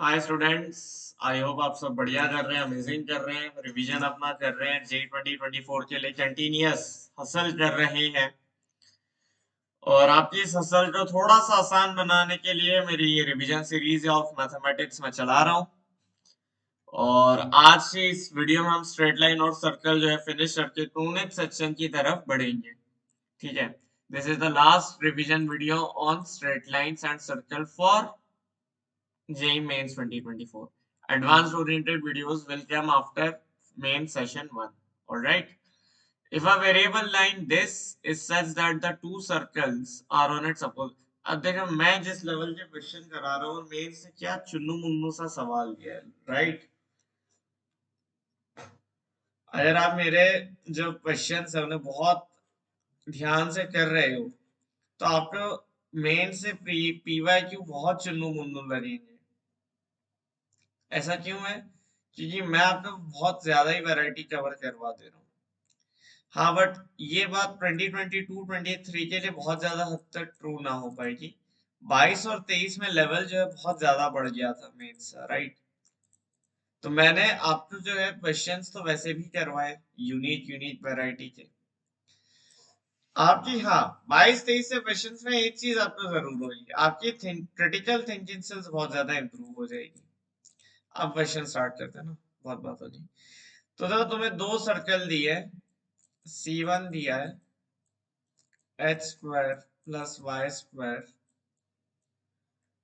Hi students. I hope आप सब बढ़िया कर रहे हैं, अमेजिंग कर रहे हैं, रिवीजन अपना कर रहे हैं, जे 2024 के लिए कंटिन्यूअस हसल कर रहे हैं। और आपकी इस हसल को थोड़ा सा आसान बनाने के लिए मेरी ये रिवीजन सीरीज ऑफ मैथमेटिक्स में चला रहा हूँ। और आज से इस वीडियो में हम स्ट्रेट लाइन और सर्कल जो है फिनिश करके टूनेट सेक्शन की तरफ बढ़ेंगे। ठीक है। This is the last revision video on straight lines and circle for JEE Mains 2024. Advanced oriented videos will come after main session 1. Alright. If a variable line this is such that the two circles are on its opposite. अब देखो मैं जिस level के question करा रहा हूँ main से क्या चुन्नू मुन्नू सा सवाल दिया है, राइट। अगर आप मेरे जो क्वेश्चन है उन्हें बहुत ध्यान से कर रहे हो तो आपको मेन से पीवाई क्यू बहुत चुन्नू मुन्नू लगेंगे। ऐसा क्यों है? क्योंकि मैं आपको बहुत ज्यादा ही वैरायटी कवर करवा दे रहा हूँ। हाँ बट ये बात 2022-23 के लिए बहुत ज्यादा हद तक ट्रू ना हो पाएगी। 22 और 23 में लेवल जो है बहुत ज्यादा बढ़ गया था मेंस का, राइट। तो मैंने आपको जो है क्वेश्चंस तो वैसे भी करवाए यूनिक यूनिक वैरायटी के आपकी। हाँ, 22-23 से क्वेश्चंस में एक चीज आपको जरूर होगी, आपकी क्रिटिकल थिंकिंग स्किल्स बहुत ज्यादा इंप्रूव हो जाएगी। अब क्वेश्चन स्टार्ट करते हैं ना, बहुत बात होगी। तो देखो तुम्हें दो सर्कल दिए, C1 दिया है h square plus Y square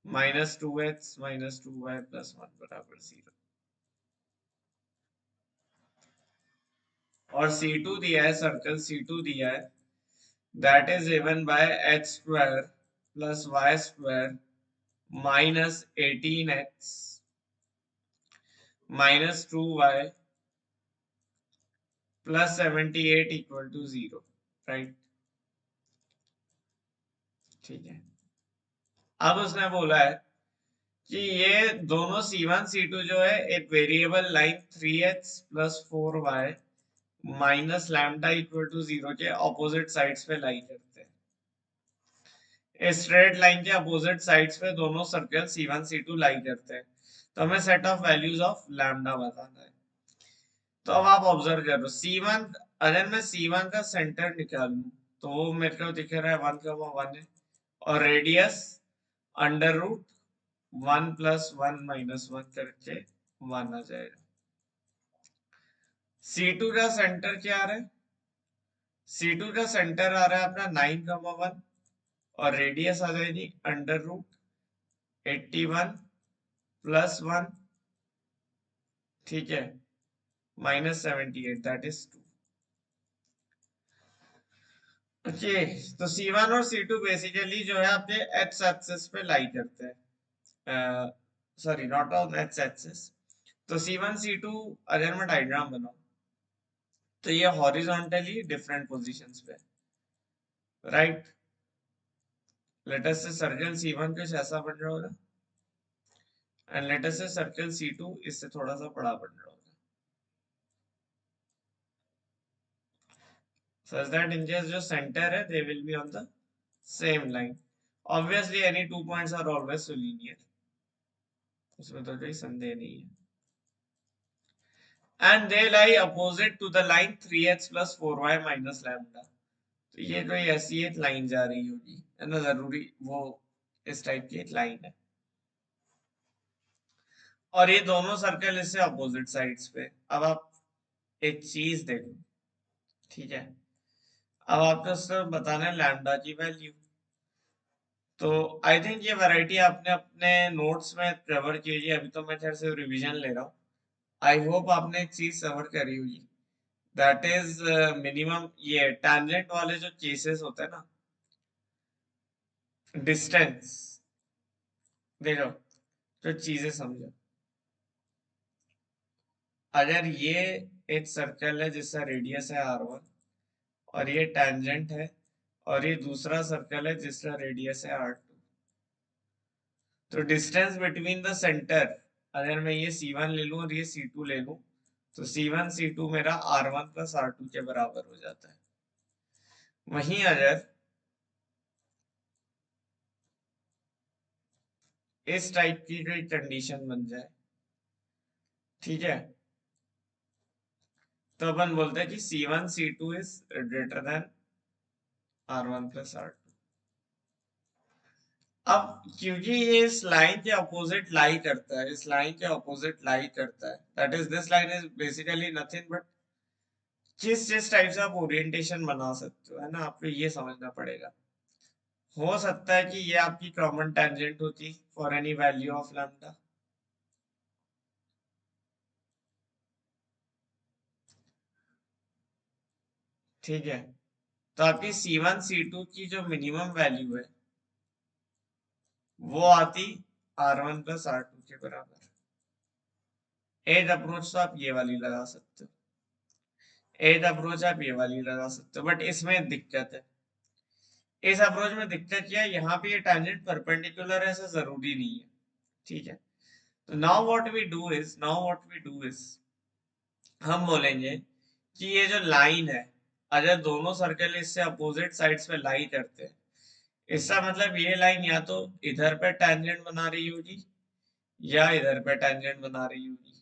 minus 2x minus 2y plus 1 बराबर 0। और C2 दिया है, सर्कल C2 दिया है, that is given by h square plus Y square minus 18x minus 2y plus 78 equal to 0, right. ठीक है। अब उसने बोला है कि ये दोनों C1 C2 जो है एक variable line 3x plus 4y minus lambda equal to 0 के ऑपोजिट साइड्स पे लाई करते हैं। स्ट्रेट लाइन के अपोजिट साइड्स पे दोनों सर्कल C1 C2 लाई करते हैं। तो हमें set of values of lambda बताना है। तो अब आप ऑब्जर्व करो C1, अगर मैं C1 का सेंटर निकालूं तो वो मेरे को दिख रहा है 1,1 है। और रेडियस अंडर रूट 1+1 माइनस 1 करके 1 आ जाएगा। C2 का सेंटर क्या आ रहा है? C2 का सेंटर आ रहा है अपना 9,1 और रेडियस आ जाएगी अंडर रूट 81 प्लस 1, ठीक है, माइनस 78 दैट इज 2। ओके। तो C1 और C2 बेसिकली जो है आपके एक्स एक्सिस पे लाई करते हैं, sorry not on x axis. तो C1 C2 अगर मैं डायग्राम बनाऊं तो ये हॉरिजॉन्टली डिफरेंट पोजीशंस पे, राइट। लेट अस से सर्कल C1 कुछ ऐसा बन रहा होगा एंड लेट अस से सर्कल C2 इससे थोड़ा सा बड़ा बन रहा होगा, such that in case जो center है they will be on the same line. Obviously any two points are always so linear, उसमें तो कोई संदेह नहीं है। And they lie opposite to the line 3x plus 4y minus lambda. तो ये कोई ऐसी एक लाइन जा रही होगी, है ना, जरूरी वो इस टाइप की एक लाइन है। और ये दोनों सर्कल इससे अपोजिट साइड्स पे। अब आप एक चीज देखो, ठीक है। अब आपको सिर्फ बताना है लैम्डा की वैल्यू। तो आई थिंक ये वैरायटी आपने अपने नोट्स में कवर की है, अभी तो मैं खैर से रिवीजन ले रहा हूँ। आई होप आपने एक चीज कवर करी होगी, दैट इज मिनिमम ये टैंजेंट वाले जो केसेस होते हैं ना, डिस्टेंस। देखो जो चीजें समझो, अगर ये एक सर्कल है जिसका रेडियस है R1 और ये टैंजेंट है, और ये दूसरा सर्कल है जिसका रेडियस है R2, तो डिस्टेंस बिटवीन द सेंटर, अगर मैं ये C1 ले लूं और ये C2 ले लूं तो C1 C2 मेरा R1 प्लस R2 के बराबर हो जाता है। वहीं अगर इस टाइप की कोई कंडीशन बन जाए, ठीक है, तो अपन बोलते हैं कि C1 C2 is greater than R1 plus R2। अब क्योंकि ये इस लाइन के अपोजिट लाई करता है, इस लाइन के अपोजिट लाई करता है, that is this line is basically nothing but किस जिस टाइप से आप ओरिएंटेशन बना सकते हो, है ना, आपको ये समझना पड़ेगा। हो सकता है कि ये आपकी कॉमन टेंजेंट होती for any value of lambda, ठीक है, तो आपकी C1 C2 की जो मिनिमम वैल्यू है वो आती R1 प्लस R2 के बराबर। एक अप्रोच तो आप ये वाली लगा सकते हो, एक अप्रोच आप ये वाली लगा सकते हो, बट इसमें दिक्कत है। इस अप्रोच में दिक्कत क्या है, यहाँ पे ये टेंजेंट परपेंडिकुलर है ऐसा जरूरी नहीं है, ठीक है। तो now what we do is हम बोलेंगे कि ये जो लाइन है, अगर दोनों सर्कल इससे अपोजिट साइड्स पे लाई करते हैं, इसका मतलब ये लाइन या तो इधर पे टेंजेंट बना रही होगी या इधर पे टेंजेंट बना रही होगी,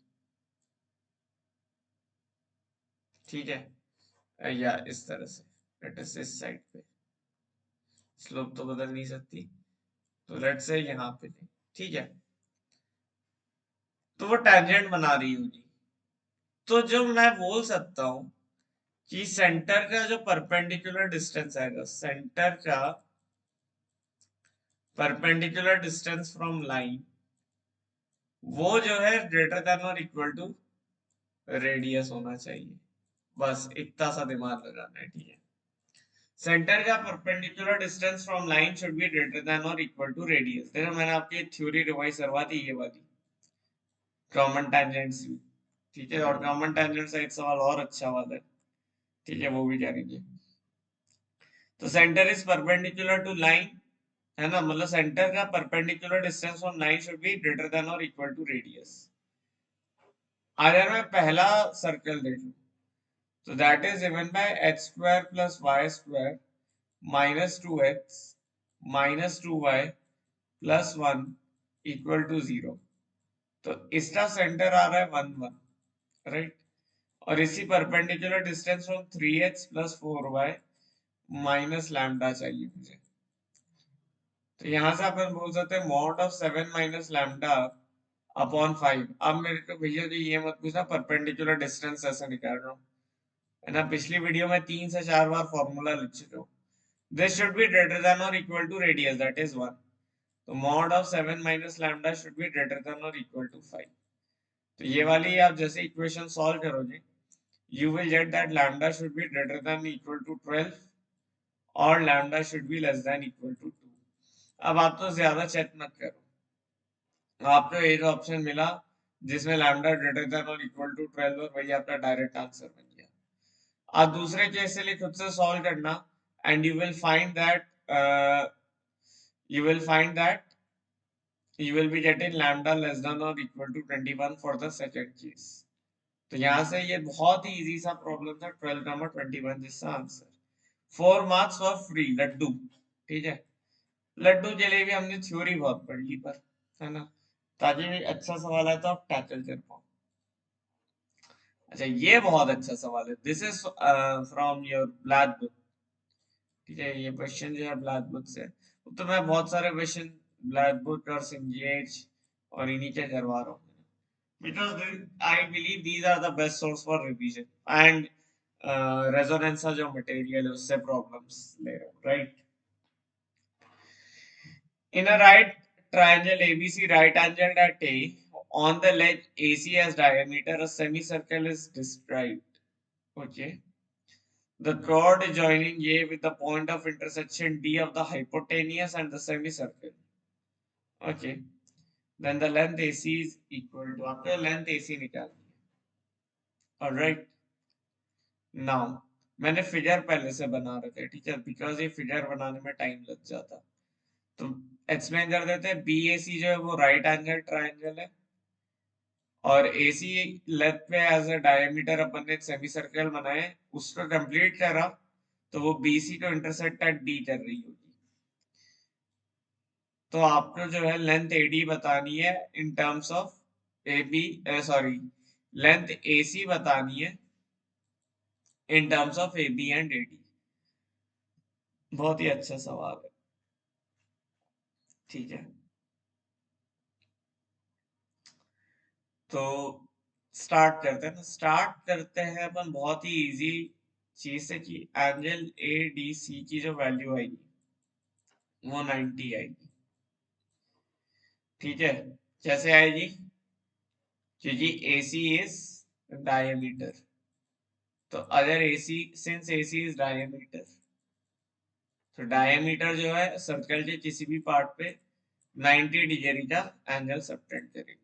ठीक है, या इस तरह से, लेट अस इस साइड पे स्लोप तो बदल नहीं सकती, तो लेट से यहाँ पे ले, ठीक है, तो वो टेंजेंट बना रही होगी। तो जो मैं बोल सकता हूँ कि सेंटर का जो परपेंडिकुलर डिस्टेंस आएगा, सेंटर का परपेंडिकुलर डिस्टेंस फ्रॉम लाइन, वो जो है ग्रेटर देन और इक्वल टू रेडियस होना चाहिए। बस इतना सा दिमाग लगाना है, ठीक है। सेंटर का perpendicular distance from line should be greater than और इक्वल टू रेडियस। देखो मैंने आपकी थ्योरी रिवाइज करवा दी, ये वाली कॉमन टेंजेंट्स, ठीक है, और कॉमन टेंजेंट का एक सवाल और अच्छा वाला है, ठीक है, वो भी करेंगे। तो centre is perpendicular to line, है ना, मतलब सेंटर का perpendicular distance from line should be greater than और इक्वल टू रेडियस। अगर मैं पहला सर्कल देखूं तो that is given by x square plus Y square minus 2x minus 2y plus 1 equal to 0। तो इसका सेंटर आ रहा है 1 1, राइट, और इसी perpendicular distance from 3x plus 4y minus lambda चाहिए मुझे। तो यहां से अपन बोल सकते हैं mod of 7 minus lambda upon 5। अब मेरे को भैया जी ये मत पूछना परपेंडिकुलर डिस्टेंस ऐसे निकाल रहा हूँ, है ना, पिछली वीडियो में 3 से 4 बार फॉर्मूला लिख चुका हूँ। This should be greater than और equal to radius, that is 1। तो mod of 7 minus lambda should be greater than और इक्वल टू 5। तो ये वाली आप जैसे इक्वेशन सॉल्व करोगे, you will get that lambda should be greater than equal to 12 और lambda should be less than equal to 2। अब आप तो ज्यादा चेक मत करो, आपको एक ऑप्शन मिला जिसमें लैम्डा ग्रेटर देन और इक्वल टू 12 और वही आपका डायरेक्ट आंसर बन गया। आप दूसरे केस के लिए खुद से सॉल्व करना and you will find that you will be getting lambda less than or equal to 21 for the second case। तो यहाँ से ये बहुत ही इजी सा प्रॉब्लम था 12 नंबर 21 जिसका answer 4 marks for free laddoo, ठीक है। लड्डू जलेबी हमने थ्योरी बहुत पढ़ ली पर, है ना, ताकि भी अच्छा सवाल है तो आप टैकल कर पाओ। अच्छा ये बहुत अच्छा सवाल है, this is from your black book, ठीक है, ये क्वेश्चन जो है ब्लैक बुक से। तो मैं बहुत सारे क्वेश्चन ब्लैक बुक और सिंगेज और इन्हीं के करवा रहा हूँ, because I believe these are the best source for revision and resonance का जो मटेरियल है उससे प्रॉब्लम्स ले रहे हो, right. In a right triangle ABC right angled at A on the ledge AC as diameter a semicircle is described, okay, the chord joining A with the point of intersection D of the hypotenuse and the semicircle, okay, then the length AC is equal to, आपको length AC निकालनी है, alright। Now मैंने figure पहले से बना रखे, ठीक है, बिकॉज ये फिगर बनाने में टाइम लग जाता। तो एक्सप्लेन कर देते हैं, बी ए सी जो है वो राइट एंगल ट्राइंगल है और ए सी लेंथ पे एज अ डायमीटर अपन ने सेमी सर्कल बनाए, उसको कंप्लीट करा, तो वो बी सी को इंटरसेक्ट एट डी कर रही होगी। तो आपको जो है लेंथ एडी बतानी है in terms of A B, sorry, length AC बतानी है in terms of A B and AD. बहुत ही अच्छा सवाल है। ठीक है, तो स्टार्ट करते हैं ना। स्टार्ट करते हैं अपन बहुत ही इजी चीज से कि एंगल ए डी सी की जो वैल्यू आएगी वो 90 आएगी। ठीक है, कैसे आएगी? क्योंकि AC इज डायमीटर। तो अगर AC, since AC is diameter, तो डायमीटर जो है सर्कल के किसी भी पार्ट पे 90 डिग्री का एंगल सबटेंड करेगी।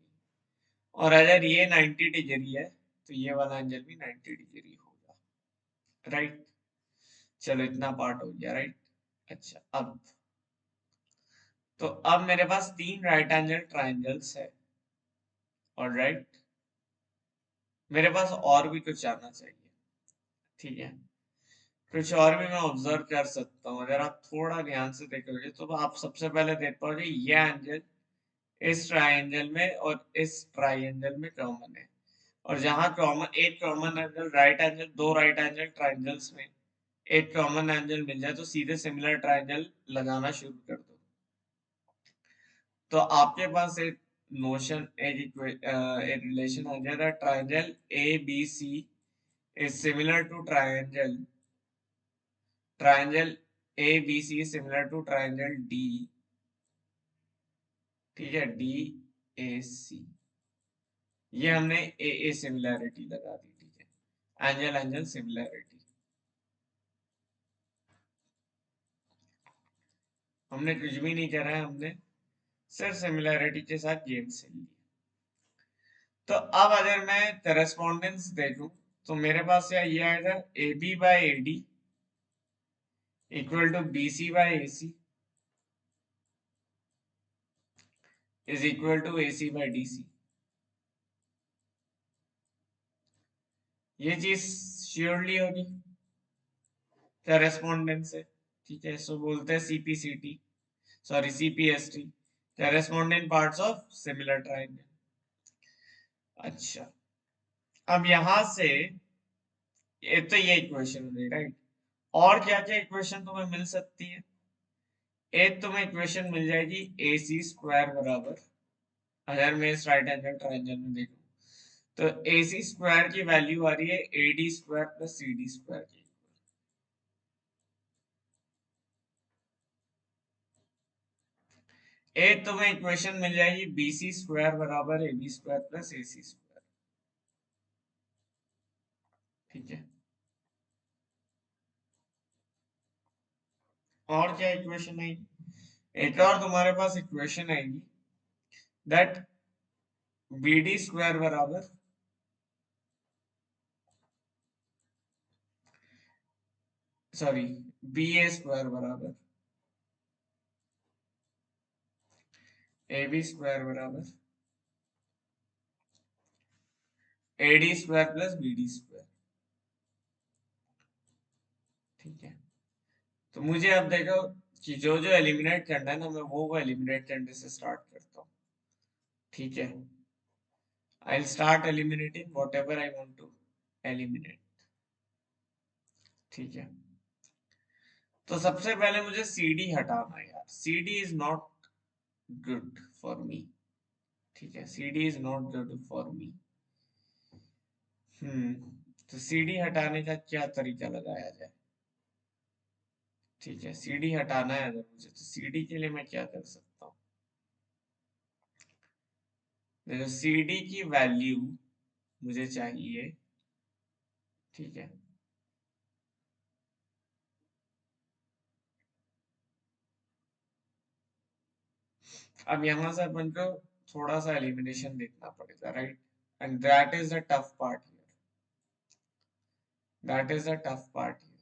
और अगर ये 90 डिग्री है तो ये वाला एंगल भी 90 डिग्री होगा। राइट, चलो इतना पार्ट हो गया। राइट, अच्छा, तो अब मेरे पास तीन राइट एंगल ट्राइंगल्स है। और राइट, मेरे पास और भी कुछ आना चाहिए। ठीक है, कुछ और भी मैं ऑब्जर्व कर सकता हूँ। अगर आप थोड़ा ध्यान से देखोगे तो आप सबसे पहले देख पाओगे ये एंगल इस ट्राइंगल में और इस ट्राइंगल में कॉमन है। और जहां कॉमन, एक कॉमन एंगल राइट एंगल, दो राइट एंगल ट्राइंगल्स में एक कॉमन एंगल मिल जाए तो सीधे सिमिलर ट्राइंगल लगाना शुरू कर दो। तो आपके पास एक नोशन, एक रिलेशन आ जाएगा, triangle A B C is similar to triangle A B C similar to triangle D. ठीक है, डी ए सी, ये हमने ए सिमिलैरिटी लगा दी। ठीक है, एंगल एंगल सिमिलैरिटी, हमने कुछ भी नहीं करा है, हमने सिर्फ सिमिलैरिटी के साथ गेम से लिया। तो अब अगर मैं करस्पॉन्डेंस देखूं तो मेरे पास ये आएगा A B by A D equal to B C by A C is equal to A C by D C. ये चीज श्योरली होगी करस्पॉन्डेंस से। ठीक है, सो बोलते हैं CPCT, sorry CPST, correspondent parts of similar triangle. अच्छा, अब यहां से ये तो ये इक्वेशन हो गई। राइट, और क्या क्या इक्वेशन तुम्हें मिल सकती है? एक तुम्हें इक्वेशन मिल जाएगी ए सी स्क्वायर बराबर, अगर मैं इस राइट एंगल ट्राइंगल में देखूं तो ए सी स्क्वायर की वैल्यू आ रही है A D square plus C D square की। एक तुम्हें इक्वेशन मिल जाएगी बी सी स्क्वायर बराबर A B square plus A C square. ठीक है, और क्या इक्वेशन आएगी? एक और तुम्हारे पास इक्वेशन आएगी दैट बी डी स्क्वायर बराबर, सॉरी, बी ए स्क्वायर बराबर ए बी स्क्वायर बराबर A D square plus B D square. ठीक है, तो मुझे अब देखो कि जो जो एलिमिनेट करना है ना, मैं वो एलिमिनेट करने से स्टार्ट करता हूँ। ठीक है, I will start eliminating whatever I want to eliminate. ठीक है, तो सबसे पहले मुझे सी डी हटाना है यार। C D is not good for me. ठीक है, C D is not good for me. तो सी डी हटाने का क्या तरीका लगाया जाए? ठीक है, सी डी हटाना है अगर मुझे, तो सी डी के लिए मैं क्या कर सकता हूँ? देखो, सी डी की वैल्यू मुझे चाहिए। ठीक है, अब यहां से अपन को थोड़ा सा एलिमिनेशन देखना पड़ेगा। Right, and that is the tough part here, that is the tough part here.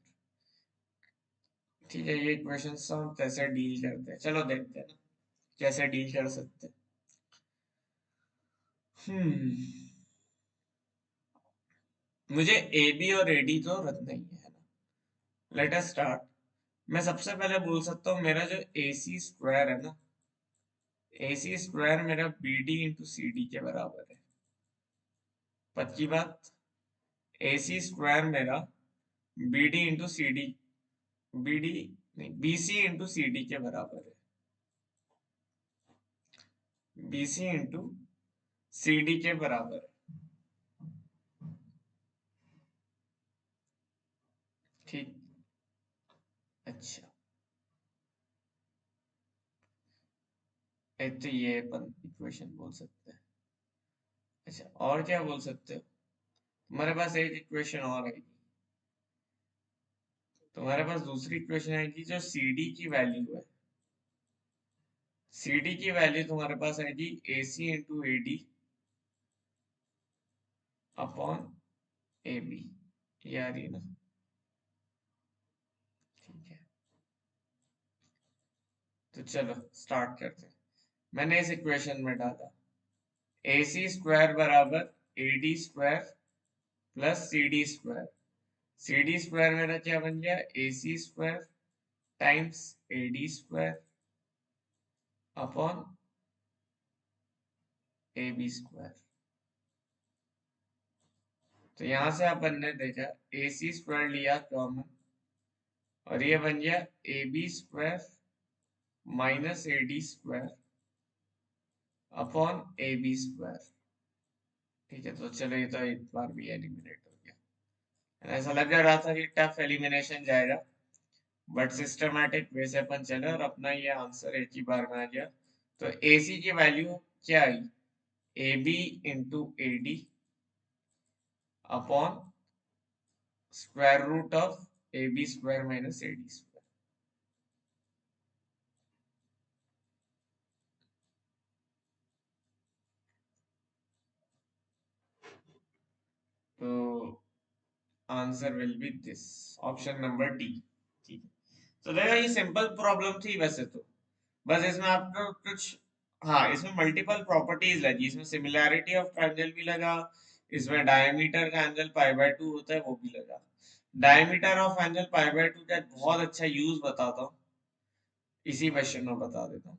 ठीक है, ये क्वेश्चन हम कैसे डील करते हैं, चलो देखते हैं ना कैसे डील कर सकते हैं। हम्म मुझे ए बी और ए डी तो रखना ही है ना। Let us start. मैं सबसे पहले बोल सकता हूँ मेरा जो ए सी स्क्वायर है ना, AC स्क्वायर मेरा BD इंटू CD के बराबर है। पक्की बात। AC स्क्वायर मेरा BD इंटू CD, BD नहीं, BC इंटू CD के बराबर है। BC इंटू CD के बराबर है। ठीक। अच्छा, एक तो ये अपन इक्वेशन बोल सकते हैं। अच्छा, और क्या बोल सकते हो? तुम्हारे पास एक इक्वेशन और आएगी। तुम्हारे पास दूसरी इक्वेशन आएगी जो CD की वैल्यू है। CD की वैल्यू तुम्हारे पास आएगी AC into AD upon AB। ये आ रही है ना? ठीक है, तो चलो स्टार्ट करते हैं। मैंने इस इक्वेशन में डाला AC स्क्वायर बराबर AD square plus CD square. CD square मेरा क्या बन गया? AC square times AD square upon AB square. तो यहां से अपन ने देखा AC स्क्वायर लिया कॉमन, और ये बन गया AB square minus AD square upon AB square. ठीक है, तो चलो ये तो एक बार भी एलिमिनेट हो गया। ऐसा लग रहा था कि टफ एलिमिनेशन जाएगा, बट सिस्टमैटिक वे से अपन चले और अपना ये आंसर एक ही बार में आ गया। तो AC की वैल्यू क्या आई? AB into AD upon square root of AB square minus AD square. तो answer will be this, option number D. ठीक है, तो देखो ये सिंपल प्रॉब्लम थी वैसे तो, बस इसमें आपको कुछ, हाँ इसमें मल्टीपल प्रॉपर्टीज लगी, इसमें सिमिलैरिटी ऑफ ट्रायंगल भी लगा, इसमें डायमीटर का एंगल पाई बाय 2 होता है वो भी लगा। Diameter of angle pi by 2 का एक बहुत अच्छा यूज बताता हूँ, इसी क्वेश्चन में बता देता हूँ।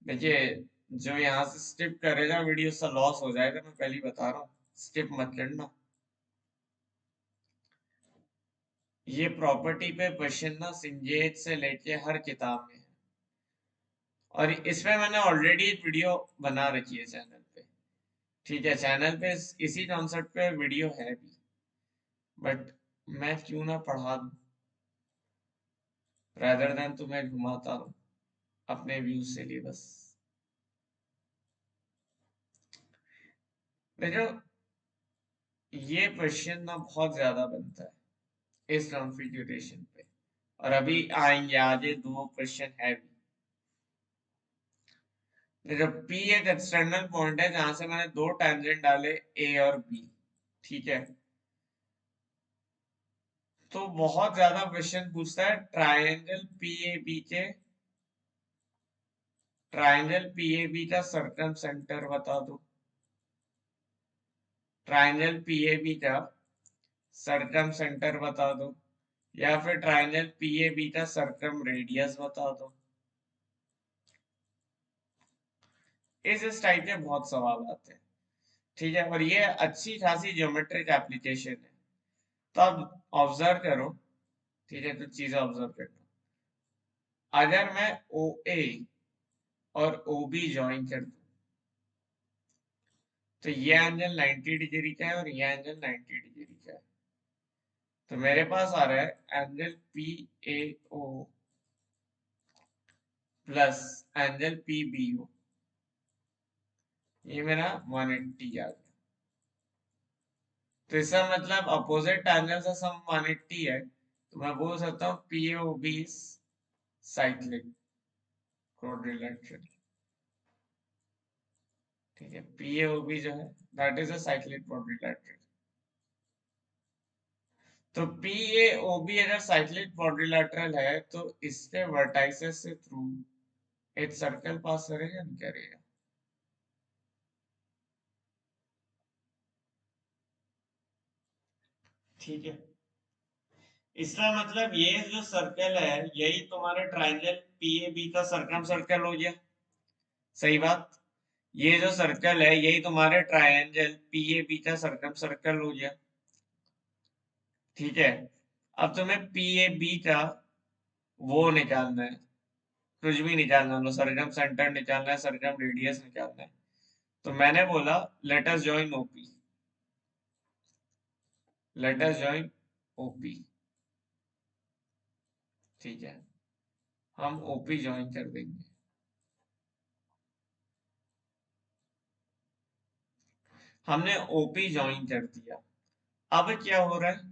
देखिए, जो यहाँ से स्किप करेगा वीडियो सा लॉस हो जाएगा, मैं पहले ही बता रहा हूँ, स्किप मत करना। ये प्रॉपर्टी पे क्वेश्चन ना सिंजेट से लेके हर किताब में है, और इसमें मैंने ऑलरेडी एक वीडियो बना रखी है चैनल पे। ठीक है, चैनल पे इसी कॉन्सेप्ट पे वीडियो है भी, बट मैं क्यों ना पढ़ा दूं, रादर देन तुम्हें घुमाता हूँ अपने व्यूज से लिए बस। देखो, ये क्वेश्चन ना बहुत ज्यादा बनता है इस कॉन्फ़िगरेशन पे, और अभी आएंगे आगे दो क्वेश्चन है भी। देखो, P एक एक्सटर्नल पॉइंट है जहां से मैंने दो टेंजेंट डाले A और B। ठीक है, तो बहुत ज्यादा क्वेश्चन पूछता है ट्रायंगल पीएबी का सर्कम सेंटर बता दो। ट्रायंगल पीएबी का सर्कम सेंटर बता दो, या फिर ट्रायंगल पीएबी का सर्कम रेडियस बता दो। इस टाइप के बहुत सवाल आते हैं। ठीक है, और ये अच्छी खासी ज्योमेट्रिक एप्लीकेशन है, तो अब ऑब्जर्व करो। ठीक है, कुछ चीजें ऑब्जर्व करना। अगर मैं ओ ए और ओ बी ज्वाइन कर दूं, तो ये एंगल 90 डिग्री का है और ये एंगल 90 डिग्री का है। तो मेरे पास आ रहा है angle P A O plus angle P B O, ये मेरा 180 आ गया। तो इसका मतलब अपोजिट एंगल का सम 180 है, तो मैं बोल सकता हूँ P A O B cyclic quadrilateral. ठीक है, पी ए ओ बी जो है that is a cyclic quadrilateral. तो पी ए ओ बी अगर साइक्लिक क्वाड्रिलेटरल है, तो इसके वर्टाइसेस से थ्रू एक सर्कल पास करेगा नहीं करेगा? ठीक है, इसका मतलब ये जो सर्कल है यही तुम्हारे ट्रायंगल पीएबी का सर्कम सर्कल हो गया। सही बात। ये जो सर्कल है यही तुम्हारे ट्रायंगल पी ए बी का सर्कम सर्कल हो गया। ठीक है, अब तुम्हें पी ए बी का वो निकालना है, कुछ भी निकालना है, सरगम सेंटर निकालना है, सरगम रेडियस निकालना है। तो मैंने बोला let us join OP, let us join OP. ठीक है, हम ओपी ज्वाइन कर देंगे। हमने ओपी ज्वाइन कर दिया। अब क्या हो रहा है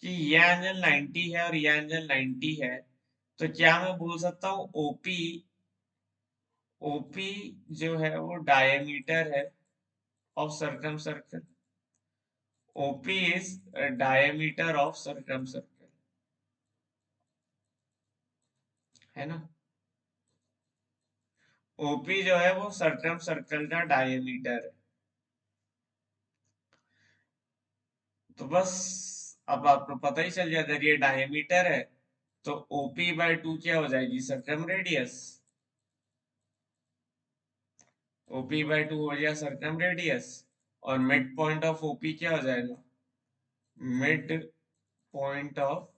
कि ये एंगल 90 है और ये एंगल 90 है, तो क्या मैं बोल सकता हूँ ओपी, ओपी जो है वो डायमीटर है of circum circle. OP is diameter of circum circle, है ना। ओपी जो है वो सर्कम सर्कल का डायमीटर है। तो बस अब आपको पता ही चल गया, अगर ये डायमीटर है तो ओपी बाय 2 क्या हो जाएगी, सर्कम रेडियस। ओपी बाय 2 हो गया सर्कम रेडियस, और मिड पॉइंट ऑफ ओपी क्या हो जाएगा, mid point of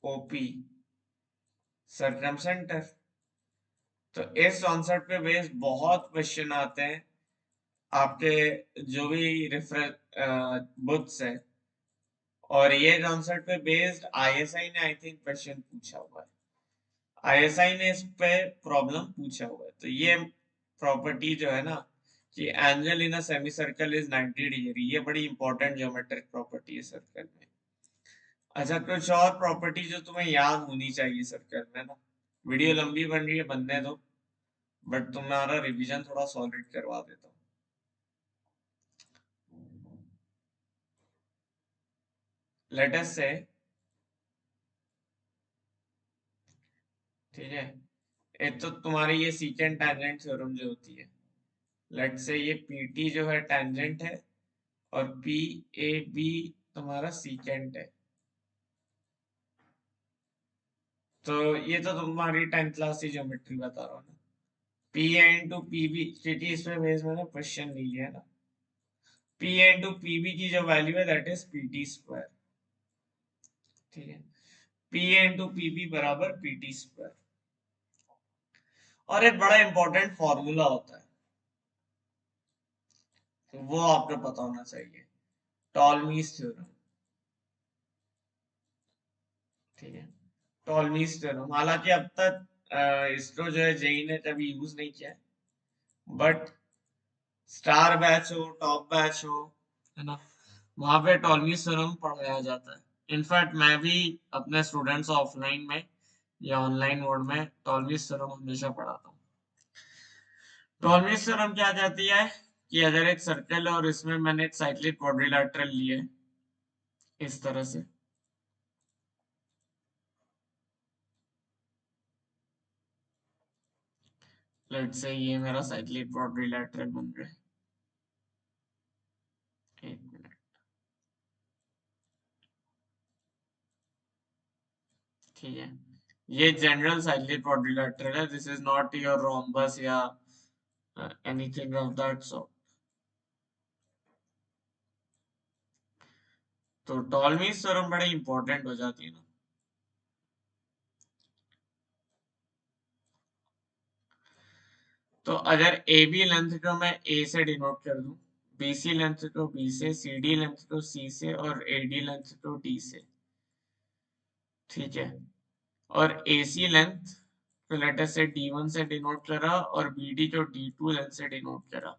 OP circum centre. तो इस कॉन्सेप्ट पे बेस्ड बहुत क्वेश्चन आते हैं आपके जो भी रेफरेंस बुक्स है, और ये कॉन्सेप्ट पे बेस्ड आईएसआई ने आई थिंक क्वेश्चन पूछा हुआ है। आईएसआई ने इस पे प्रॉब्लम पूछा हुआ है। तो ये प्रॉपर्टी जो है ना कि angle in a semi circle is 90 degree, ये बड़ी इंपॉर्टेंट ज्योमेट्रिक प्रॉपर्टी है सर्कल में। अच्छा, कुछ और प्रॉपर्टी जो तुम्हें याद होनी चाहिए सर्कल में ना, वीडियो लंबी बन रही है, बनने दो, बट तुम्हारा रिवीजन थोड़ा सॉलिड करवा देता हूँ। लेट अस से, ठीक है, एक तो तुम्हारी ये सीकेंट टैंजेंट थ्योरम जो होती है, लेट से ये पीटी जो है टैंजेंट है और पी ए बी तुम्हारा सीकेंट है। तो ये तो तुम्हारी 10th क्लास की ज्योमेट्री बता रहा हूँ ना। P A into P B, क्योंकि इसमें बेस मैंने क्वेश्चन नहीं लिया ना। P A into P B की जो वैल्यू है that is P T square. ठीक है, P A into P B बराबर पी टी स्क्वायर। और एक बड़ा इंपॉर्टेंट फॉर्मूला होता है, वो आपको पता होना चाहिए, टॉलमीज थ्योरम। ठीक है, टॉलमीज थ्योरम, हालांकि अब तक इसको जो है जेई ने कभी यूज नहीं किया है, बट स्टार बैच हो, टॉप बैच हो, है ना, वहां पे टॉलमीज थ्योरम पढ़ाया जाता है। इनफैक्ट मैं भी अपने स्टूडेंट्स ऑफलाइन में या ऑनलाइन मोड में टॉलमीज थ्योरम हमेशा पढ़ाता हूँ। टॉलमीज थ्योरम क्या कहती है कि अगर एक सर्कल है और इसमें मैंने एक साइक्लिक क्वाड्रिलेटरल लिए इस तरह से, लेट से ये मेरा साइक्लिक क्वाड्रिलेटरल बन रहा है। एक मिनट, ठीक है, ये जनरल साइक्लिक क्वाड्रिलेटरल है, this is not your rhombus या एनीथिंग ऑफ दैट सॉर्ट। तो टॉलमीज थ्योरम बड़ी इंपॉर्टेंट हो जाती है ना। तो अगर ए बी लेंथ को मैं ए से डिनोट कर दूं, बी सी लेंथ को बी से, सी डी लेंथ को सी से, और ए डी लेंथ को डी से, ठीक है, और ए सी लेंथ तो लेटर से डी वन से डिनोट करा और बी डी को डी टू लेंथ से डिनोट करा,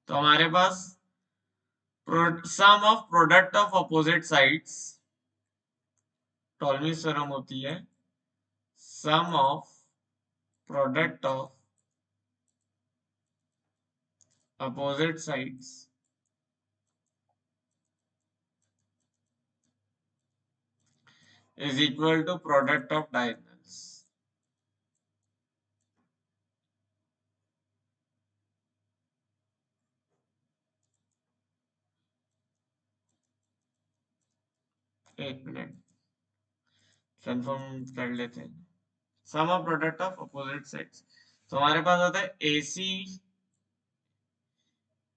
तो हमारे पास sum of product of opposite sides, Ptolemy's theorem होती है sum of product of opposite sides is equal to product of diagonals। एक मिनट कंफर्म कर लेते हैं, sum of product of opposite sides. तो हमारे पास होता है A C,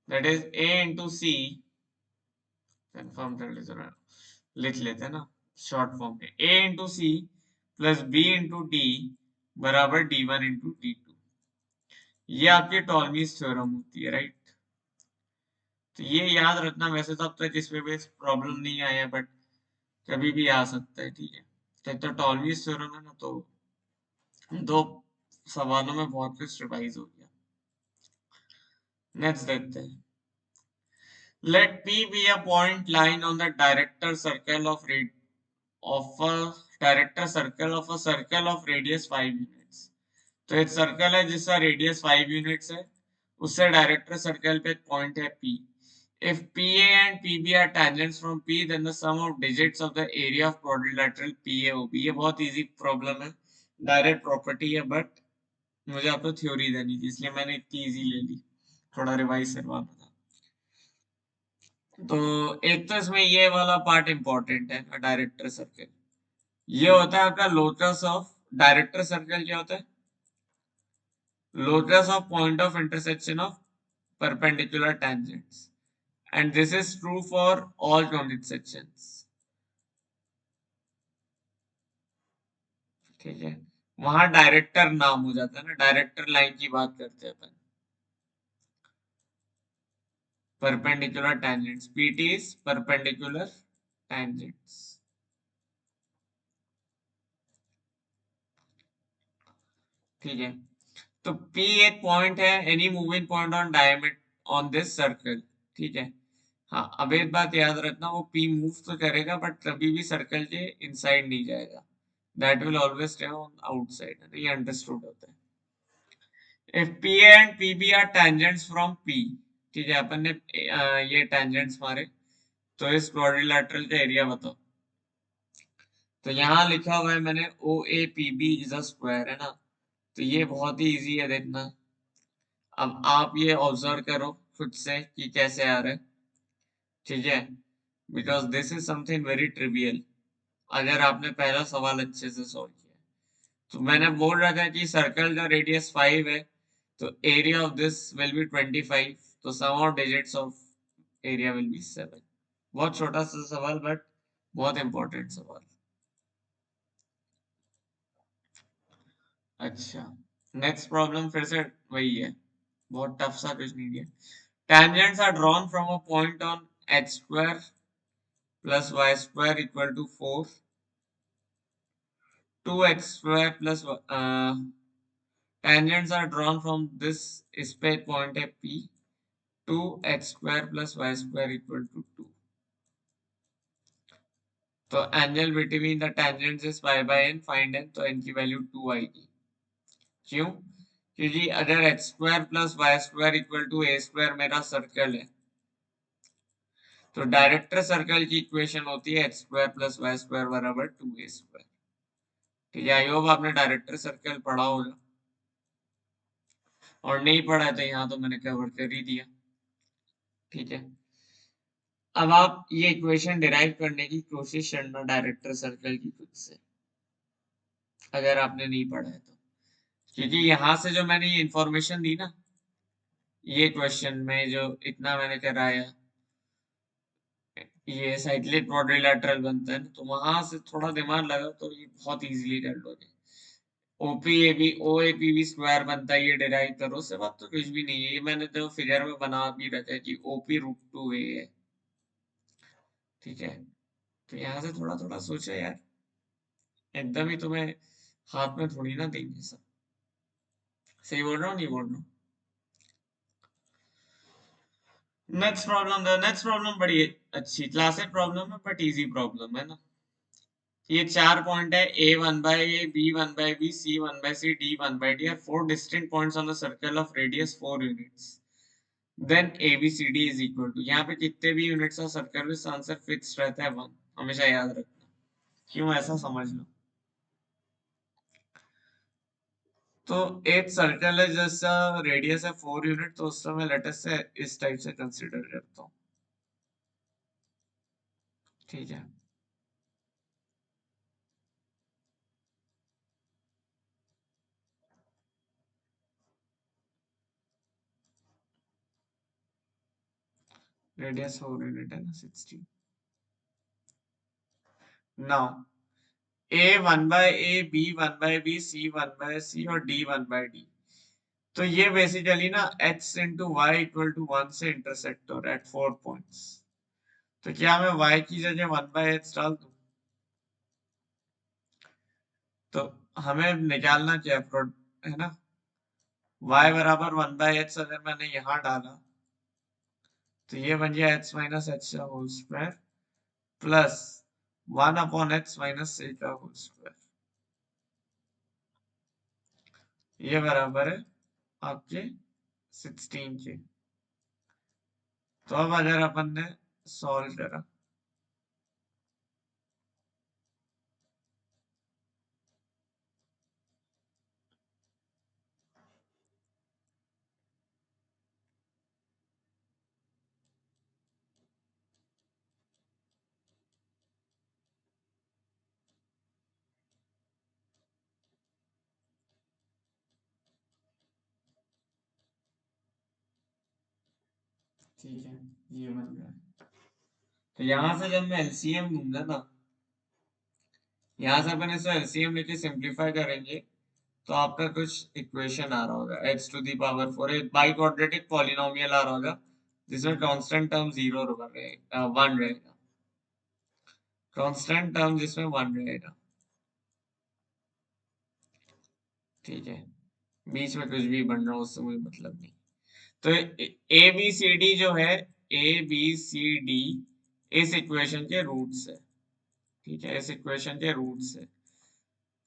that is A into C, confirm कर ले जरा, लिख लेते हैं ना शॉर्ट फॉर्म में, A into C plus B into D बराबर D one into D two. ये आपकी टॉलमीज थ्योरम होती है, राइट। तो ये याद रखना, वैसे तो अब तक इसमें भी प्रॉब्लम नहीं आया, बट कभी भी आ सकता है, ठीक है। तो टॉलमीज थ्योरम है ना, तो दो सवालों में बहुत कुछ रिवाइज हो गया। नेक्स्ट देखते हैं। Let P be a point line on the director circle of a director circle of a circle of radius 5 units। तो एक सर्कल है जिसका रेडियस 5 यूनिट्स है, उससे डायरेक्टर सर्कल पे एक पॉइंट है P। If PA and PB are tangents from P, then the sum of digits of the area of quadrilateral PAOB। ये बहुत इजी प्रॉब्लम है, डायरेक्ट प्रॉपर्टी है, बट मुझे आपको थ्योरी देनी थी इसलिए मैंने इतनी इजी ले ली, थोड़ा रिवाइज करवाना था। तो एक तो इसमें ये वाला पार्ट इंपॉर्टेंट है, डायरेक्टर सर्कल। ये होता है आपका लोकस ऑफ, डायरेक्टर सर्कल क्या होता है, locus of point of intersection of perpendicular tangents, and this is true for all conic sections, ठीक है। वहां डायरेक्टर नाम हो जाता है ना, डायरेक्टर लाइन की बात करते हैं अपन। Perpendicular tangents, PT is perpendicular tangents, ठीक है। तो P एक पॉइंट है, any moving point on diameter on this circle, ठीक है। हाँ, अब एक बात याद रखना, वो P मूव तो करेगा बट कभी भी सर्कल के इनसाइड नहीं जाएगा, that will always stay on outside. ये अंडरस्टूड होता है। If PA and PB are tangents from P, ठीक है, अपन ने ये टेंजेंट्स मारे, तो इस क्वाड्रिलैटरल का एरिया बताओ। तो यहाँ लिखा हुआ है मैंने OAPB इज अ स्क्वायर, है ना। तो ये बहुत ही इजी है देखना। अब आप ये ऑब्जर्व करो खुद से कि कैसे आ रहा है, ठीक है, because this is something very trivial, अगर आपने पहला सवाल अच्छे से सॉल्व किया। तो मैंने बोल रखा है कि सर्कल का रेडियस 5 है, तो area of this will be 25, तो sum of digits of area will be 7। बहुत छोटा सा सवाल बट बहुत इंपॉर्टेंट सवाल। अच्छा, नेक्स्ट प्रॉब्लम फिर से वही है, बहुत टफ सा कुछ नहीं है। Tangents are drawn from a point on h square plus y square equal to 4, 2h square plus tangents are drawn from this space point है P, 2h square plus y square equal to 2। तो angle between the tangents is pi by n, find n, तो n की value 2 आएगी। क्यों? क्योंकि अगर h square plus y square equal to a square मेरा circle है, तो डायरेक्टर सर्कल की इक्वेशन होती है h square plus y square बराबर 2a square। ठीक है, आई होप आपने डायरेक्टर सर्कल पढ़ा होगा, और नहीं पढ़ा है तो यहाँ तो मैंने कवर कर ही दिया, ठीक है। अब आप ये इक्वेशन डिराइव करने की कोशिश करना डायरेक्टर सर्कल की खुद से, अगर आपने नहीं पढ़ा है तो, क्योंकि यहाँ से जो मैंने ये इंफॉर्मेशन दी ना, ये क्वेश्चन में जो इतना मैंने कराया, ये साइक्लिक क्वाड्रिलैटरल बनता है ना, तो वहां से थोड़ा दिमाग लगा तो ये बहुत इजीली कर लोगे। ओपीएबी ओएपीबी स्क्वायर बनता है, ये डिराइव करो, उससे बात तो कुछ भी नहीं है, ये मैंने तो फिगर में बना भी रखा है कि ओपी रूट टू ए है, ठीक है। तो यहाँ से थोड़ा थोड़ा सोचो यार, एकदम ही तुम्हें हाथ में थोड़ी ना देंगे सब। सही बोल रहा हूँ, नहीं बोल रहा हूँ। नेक्स्ट प्रॉब्लम बड़ी अच्छी क्लासिक प्रॉब्लम है बट इजी प्रॉब्लम है ना। ये 4 पॉइंट है, A one by A, B one by B, C one by C, D one by D are 4 distinct points on the circle of radius 4 units, then A B C D is equal to, यहाँ पे कितने भी units of circle में answer fix रहता है 1, हमेशा याद रखना। क्यों ऐसा समझ लो। तो एक सर्कल है जैसा रेडियस है 4 यूनिट, तो उस समय लेटेस्ट से इस टाइप से कंसीडर करता हूँ, ठीक है। रेडियस 4 यूनिट है ना 16। Now a 1/a, b 1/b, c 1/c और d 1/d। तो ये बेसिकली ना x into Y equal to 1 से इंटरसेक्ट हो रहा है एट 4 पॉइंट्स। तो क्या मैं y की जगह 1/h डाल दूं? तो हमें निकालना क्या है ना, y बराबर 1/h अगर मैंने यहाँ डाला तो ये बन गया h माइनस h का whole square plus 1/h minus c का होल स्क्वायर। ये बराबर है आपके 16 के। तो अब अगर अपन ने सॉल्व करा ठीक है, ये बन गया। तो यहाँ से जब मैं एलसीएम लूंगा ना, यहाँ से अपन इसको एलसीएम लेके सिंप्लीफाई करेंगे तो आपका कुछ इक्वेशन आ रहा होगा h टू दी पावर 4, एक बाई क्वाड्रेटिक पॉलिनोमियल आ रहा होगा जिसमें कांस्टेंट टर्म 0 रहेगा, 1 रहेगा, कांस्टेंट टर्म जिसमें 1 रहेगा। ठीक है, बीच में कुछ भी बन रहा हो उससे मुझे मतलब नहीं। तो ए बी सी डी जो है, ए बी सी डी इस इक्वेशन के रूट्स है। ठीक है, इस इक्वेशन के रूट्स है,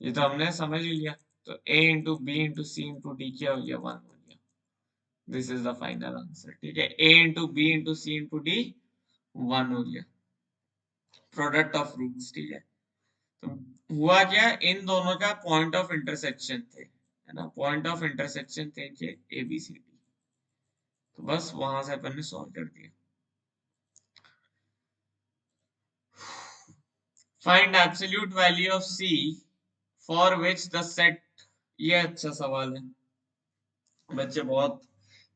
ये तो हमने समझ ही लिया। तो a into B into C into D क्या हो गया, 1 हो गया। This is the final answer. ठीक है, a into B into C into D 1 हो गया, प्रोडक्ट ऑफ रूट्स। ठीक है, तो हुआ क्या, इन दोनों का पॉइंट ऑफ इंटरसेक्शन थे, है ना, पॉइंट ऑफ इंटरसेक्शन थे इनके ए बी सी डी। तो बस वहां से अपन ने सॉल्व कर दिया। Find absolute value of c for which the set. ये अच्छा सवाल है। बच्चे बहुत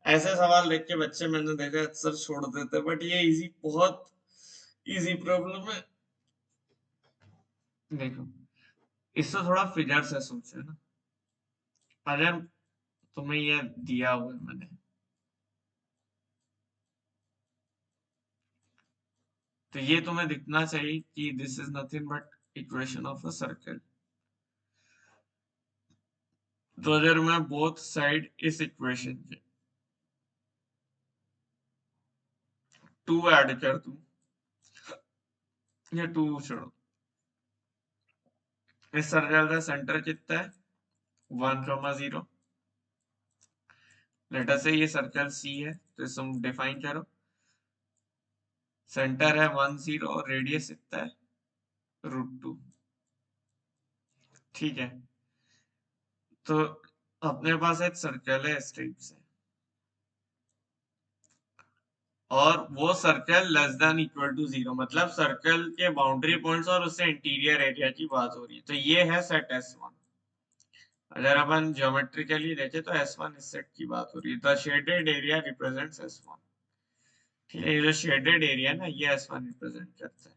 ऐसे सवाल देख के बच्चे मैंने देखा अक्सर छोड़ देते, बट ये इजी, बहुत इजी प्रॉब्लम है। देखो, इससे थोड़ा फिगर से सोचे ना। अगर तुम्हें ये दिया हुआ है मैंने, तो ये तुम्हें दिखना चाहिए कि this is nothing but equation of a circle. तो अगर मैं बोथ साइड इस इक्वेशन के 2 ऐड कर दूं, ये 2 छोड़ो, इस सर्कल का सेंटर कितना है, 1,0। लेटर से ये सर्कल सी है तो इसे हम डिफाइन करो। सेंटर है 10 और रेडियस कितना है, √2। ठीक है, तो अपने पास एक सर्कल है इस टाइप से, और वो circle less than equal to 0, मतलब सर्कल के बाउंड्री पॉइंट्स और उससे इंटीरियर एरिया की बात हो रही है। तो ये है सेट S1। अगर अपन ज्योमेट्रिकली देखें तो S1 इस सेट की बात हो रही है। The shaded area represents S1। ठीक है, ये जो शेडेड एरिया है ना, ये S1 रिप्रेजेंट करता है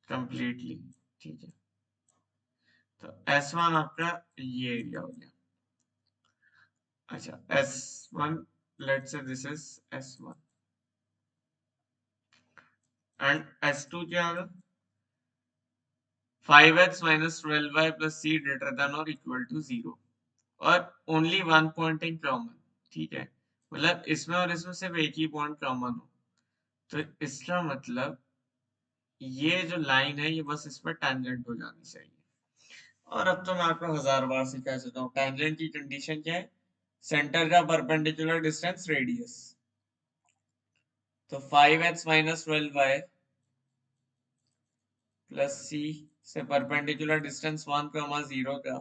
कंप्लीटली। ठीक है, तो S1 आपका ये एरिया हो गया। अच्छा, S1, let's say this is S1 and S2 क्या होगा, 5x minus 12y plus c greater than और इक्वल टू 0 और ओनली 1 पॉइंट इन कॉमन। ठीक है, मतलब इसमें और इसमें सिर्फ एक ही पॉइंट कॉमन हो। तो इसका मतलब ये जो लाइन है ये बस इस पर टैंजेंट हो जानी चाहिए। और अब तो मैं आपको 1000 बार सिखा चुका हूँ, टैंजेंट की कंडीशन क्या है, सेंटर का परपेंडिकुलर डिस्टेंस रेडियस। तो 5x minus 12y plus c से परपेंडिकुलर डिस्टेंस 1,0 का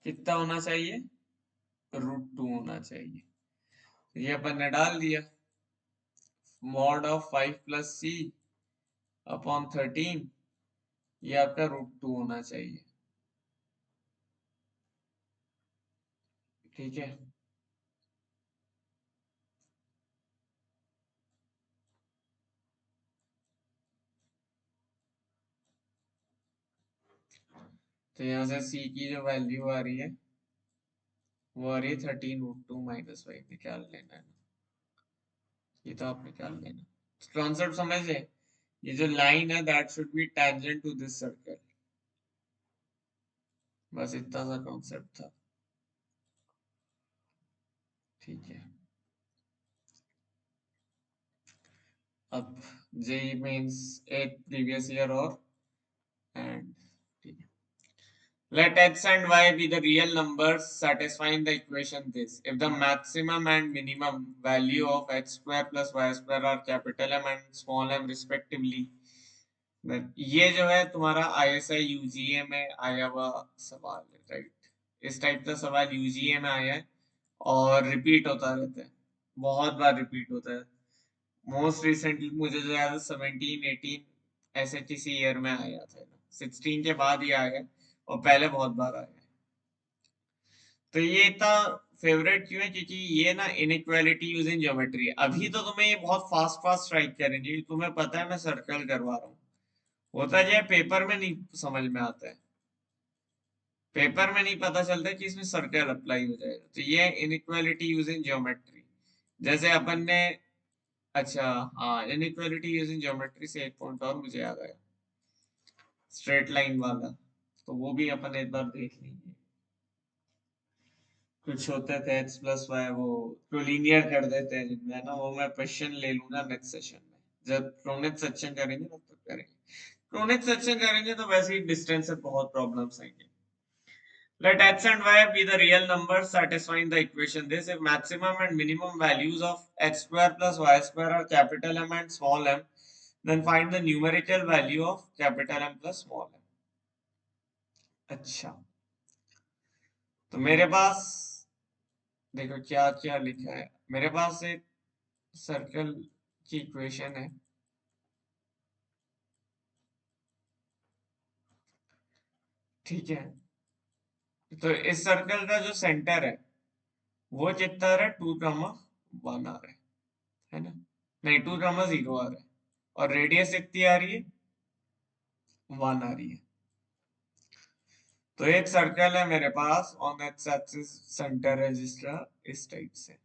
कितना होना चाहिए, √2 होना चाहिए। ये अपन ने डाल दिया, mod of 5 plus C upon 13, ये आपका √2 होना चाहिए। ठीक है, तो यहाँ से सी की जो वैल्यू आ रही है वो आ रही है 13√2 - 5 निकाल लेना है। ये तो आप निकाल लेना। कॉन्सेप्ट समझ ले। ये जो लाइन है that should be tangent to this circle. बस इतना सा कॉन्सेप्ट था। ठीक है। अब जेई means एक प्रीवियस ईयर और एंड ठीक है। Let x and y be the real numbers satisfying the equation this. If the maximum and minimum value of x square plus y square are capital M and small m respectively. ये जो है तुम्हारा ISI UGA में आया हुआ सवाल है, right. इस टाइप का सवाल UGA में आया है और रिपीट होता रहता है, बहुत बार रिपीट होता है। मोस्ट रिसेंटली मुझे जो याद है 17-18 SHTC ईयर में आया था, 16 के बाद ही आया है और पहले बहुत बार आया है। तो ये इतना फेवरेट क्यों है, क्योंकि ये ना इनइक्वालिटी यूजिंग ज्योमेट्री। अभी तो तुम्हें ये बहुत फास्ट फास्ट स्ट्राइक करेंगे, तुम्हें पता है मैं सर्कल करवा रहा हूँ। होता जो है पेपर में नहीं समझ में आता है, पेपर में नहीं पता चलता कि इसमें सर्कल अप्लाई हो जाएगा। तो ये इनइक्वालिटी यूजिंग ज्योमेट्री जैसे अपन ने। अच्छा हाँ, इनइक्वालिटी यूजिंग ज्योमेट्री से एक पॉइंट और मुझे याद आया, स्ट्रेट लाइन वाला। तो वो भी अपन एक बार देख लेंगे। कुछ होते थे x प्लस वाई, वो लीनियर कर देते हैं जिनमें, है ना। वो मैं क्वेश्चन ले लूंगा नेक्स्ट सेशन में, जब प्रोनेट सेक्शन करेंगे ना तब करेंगे। प्रोनेट सेक्शन करेंगे तो वैसे ही डिस्टेंस से बहुत प्रॉब्लम्स आएंगे। Let x and y be the real numbers satisfying the equation this. If maximum and minimum values of x square plus y square are capital M and small m, then find the numerical value of capital M plus small m. अच्छा, तो मेरे पास देखो क्या क्या लिखा है। मेरे पास एक सर्कल की इक्वेशन है, ठीक है। तो इस सर्कल का जो सेंटर है वो कितना आ रहा है, 2,1 आ रहा है ना। नहीं, 2,0 आ रहा है और रेडियस कितनी आ रही है, 1 आ रही है। तो एक सर्कल है मेरे pass on x axis, centre है जिसका इस टाइप से।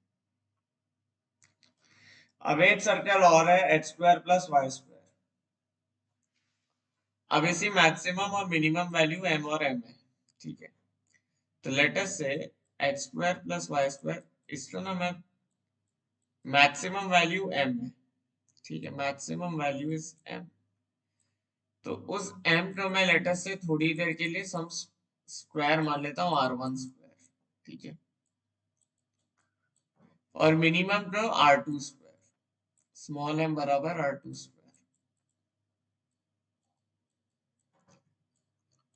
अब एक सर्कल और है X square plus Y square. अब इसी मैक्सिमम और मिनिमम वैल्यू m और m है, ठीक है। तो let us say X square plus Y square, इसको ना मैं मैक्सिमम वैल्यू m है, ठीक है। Maximum value is m। तो उस m को मैं लेटर से थोड़ी देर के लिए सम स्क्वायर मान लेता हूँ, r1 स्क्वायर, ठीक है। और मिनिमम को r2 स्क्वायर, स्मॉल m बराबर r2 स्क्वायर,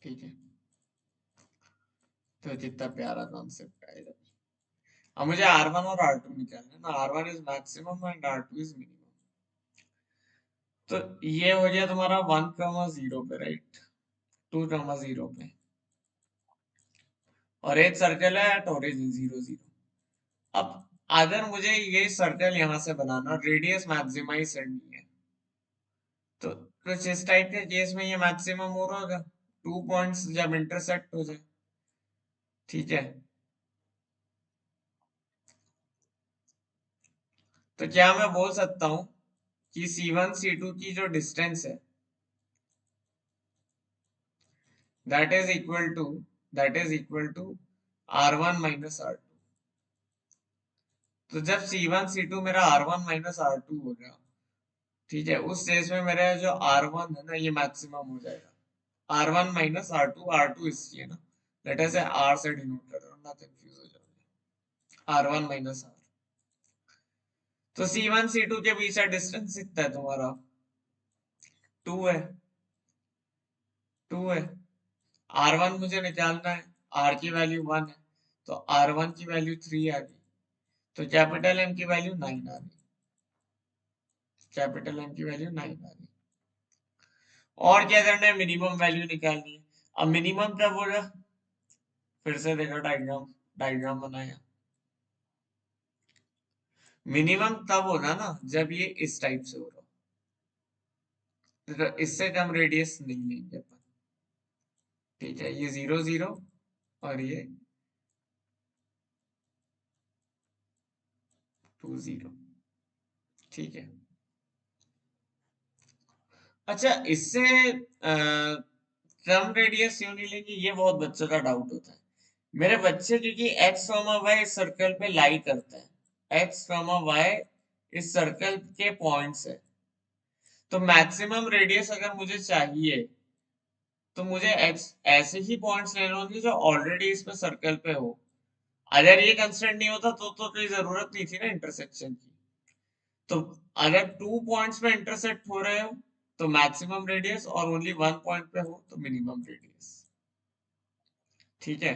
ठीक है। तो कितना प्यारा कॉन्सेप्ट आएगा। अब मुझे r1 और r2 निकालना है ना। r1 is maximum and r2 is minimum. तो ये हो गया तुम्हारा 1,0 पे, राइट, 2,0 पे। और एक सर्कल है एट ओरिजिन 0, 0। अब अगर मुझे ये सर्कल यहाँ से बनाना, रेडियस मैक्सिमाइज करनी है, तो कुछ इस टाइप के केस में ये मैक्सिमम हो रहा होगा, 2 पॉइंट्स जब इंटरसेक्ट हो जाए, ठीक है। तो क्या मैं बोल सकता हूँ कि C1 C2 की जो डिस्टेंस है that is equal to R1 minus R2। तो जब C1 C2 मेरा R1 माइनस R2 होगा, ठीक है, उस केस में मेरा जो R1 है ना ये मैक्सिमम हो जाएगा। R1 माइनस R2, R2 इसलिए ना, लेट अस से R से डिनोट कर रहा हूँ ना, कंफ्यूज हो जाओगे। R1 minus R। तो C1 C2 के बीच का डिस्टेंस कितना है तुम्हारा, 2 है, 2 है। R1 मुझे निकालना है, R की वैल्यू 1 है, तो R1 की वैल्यू 3 आ गई। तो कैपिटल M की वैल्यू 9 आ गई, कैपिटल M की वैल्यू 9 आ गई। और क्या करना है, मिनिमम वैल्यू निकालनी है। अब मिनिमम कब होगा, फिर से देखो डायग्राम, डायग्राम बनाया। मिनिमम तब होगा ना जब ये इस टाइप से हो रहा, तो इससे कम रेडियस नहीं लेंगे अपन। ठीक है, ये 0 0 और ये 2 0। ठीक है। अच्छा, इससे टर्म रेडियस क्यों नहीं लेंगे, ये बहुत बच्चों का डाउट होता है। मेरे बच्चे क्योंकि एक्स वाई इस सर्कल पे लाई करते हैं, एक्स वाई इस सर्कल के पॉइंट्स है, तो मैक्सिमम रेडियस अगर मुझे चाहिए तो मुझे एक्स ऐसे ही पॉइंट्स लेने होंगे जो ऑलरेडी इस पे सर्कल पे हो। अगर ये कंस्ट्रेंट नहीं होता तो कोई जरूरत नहीं थी ना इंटरसेक्शन की। तो अगर 2 पॉइंट्स पे इंटरसेक्ट हो रहे हो तो मैक्सिमम रेडियस, और ओनली 1 पॉइंट पे हो तो मिनिमम रेडियस। ठीक है।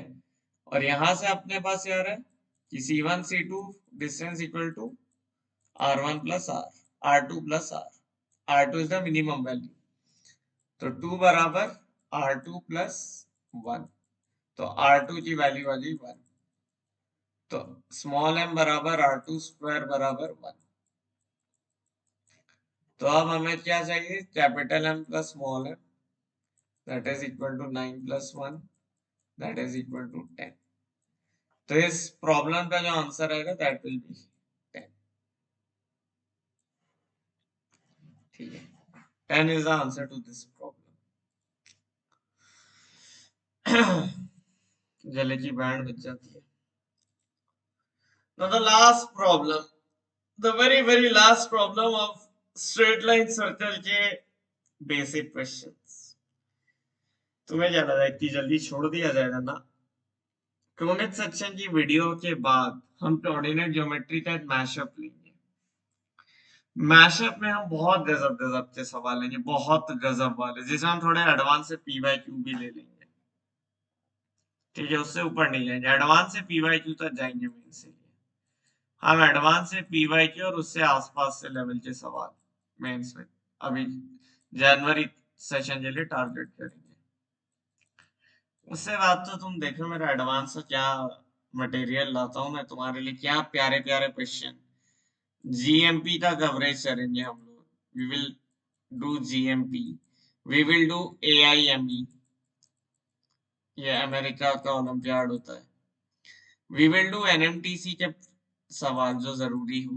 और यहां से अपने पास यार है कि C1 C2 distance equal to R1 plus R2 plus R2 is the minimum value, तो 2 बराबर R2 प्लस 1, तो R2 की वैल्यू आ गई 1, तो स्मॉल m बराबर R2 स्क्वायर बराबर 1। तो अब हमें क्या चाहिए, capital M plus small m, that is equal to 9 plus 1, that is equal to 10। तो इस प्रॉब्लम का जो आंसर आएगा दैट विल बी 10। ठीक है, 10 is the answer to this problem. गले की बैंड बच जाती है। Now the last problem, the very last problem of straight line circle के basic questions। तुम्हें क्या लगा इतनी जल्दी छोड़ दिया जाएगा ना? कोऑर्डिनेट सेक्शन की वीडियो के बाद हम कोऑर्डिनेट ज्योमेट्री का एक मैशअप लेंगे। मैशअप में हम बहुत गजब गजब के सवाल लेंगे, बहुत गजब वाले, जिसमें हम थोड़े एडवांस से पी वाई क्यू भी ले लेंगे। ठीक है, उससे ऊपर नहीं जाएंगे, एडवांस से पी वाई क्यू तक जाएंगे मेन से। हम एडवांस से पी वाई क्यू और उससे आसपास से लेवल के सवाल मेंस में अभी जनवरी सेशन के लिए टारगेट करेंगे। उससे बाद तो तुम देखो मेरा एडवांस का क्या मटेरियल लाता हूँ मैं तुम्हारे लिए, क्या प्यारे प्यारे क्वेश्चन। जीएमपी का कवरेज करेंगे हम लोग, we will do GMP, we will do AIME, ये अमेरिका का ओलंपियाड होता है। वी विल डू एनएमटीसी के सवाल जो जरूरी हो।